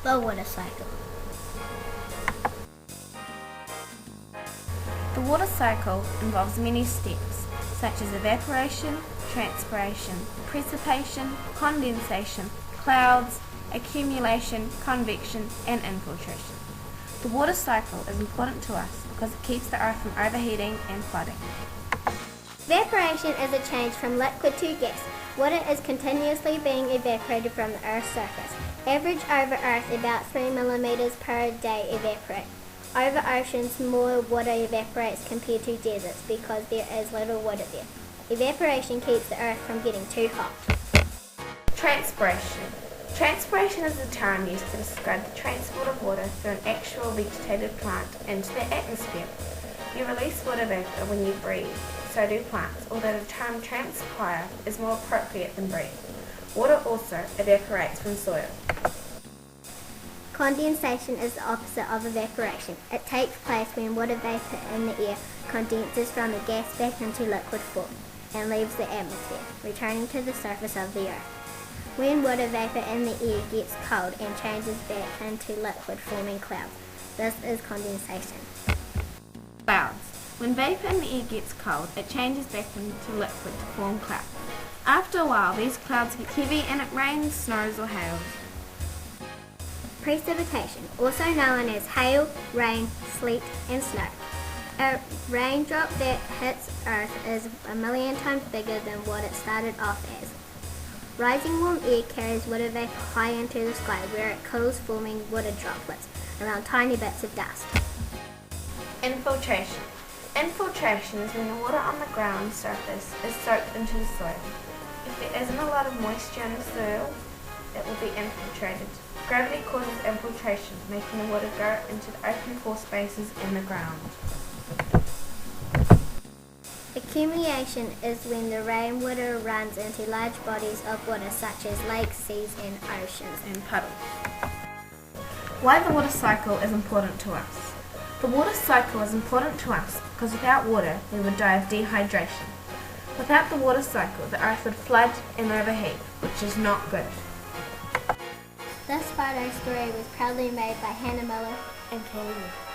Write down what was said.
The water cycle. The water cycle involves many steps, such as evaporation, transpiration, precipitation, condensation, clouds, accumulation, convection, and infiltration. The water cycle is important to us because it keeps the earth from overheating and flooding. Evaporation is a change from liquid to gas. Water is continuously being evaporated from the Earth's surface. Average over Earth about 3 millimeters per day evaporate. Over oceans, more water evaporates compared to deserts because there is little water there. Evaporation keeps the Earth from getting too hot. Transpiration. Transpiration is a term used to describe the transport of water through an actual vegetative plant into the atmosphere. You release water vapor when you breathe, so do plants, although the term transpire is more appropriate than breathe. Water also evaporates from soil. Condensation is the opposite of evaporation. It takes place when water vapor in the air condenses from a gas back into liquid form and leaves the atmosphere, returning to the surface of the Earth. When water vapor in the air gets cold and changes back into liquid, forming clouds. This is condensation. Clouds. When vapor in the air gets cold, it changes back into liquid to form clouds. After a while, these clouds get heavy and it rains, snows, or hails. Precipitation, also known as hail, rain, sleet, and snow. A raindrop that hits Earth is 1,000,000 times bigger than what it started off as. Rising warm air carries water vapor high into the sky where it cools, forming water droplets around tiny bits of dust. Infiltration. Infiltration is when the water on the ground surface is soaked into the soil. If there isn't a lot of moisture in the soil, it will be infiltrated. Gravity causes infiltration, making the water go into the open pore spaces in the ground. Accumulation is when the rainwater runs into large bodies of water such as lakes, seas, and oceans. And puddles. Why the water cycle is important to us. The water cycle is important to us because without water we would die of dehydration. Without the water cycle, the earth would flood and overheat, which is not good. This photo story was proudly made by Hannah Miller And Katie.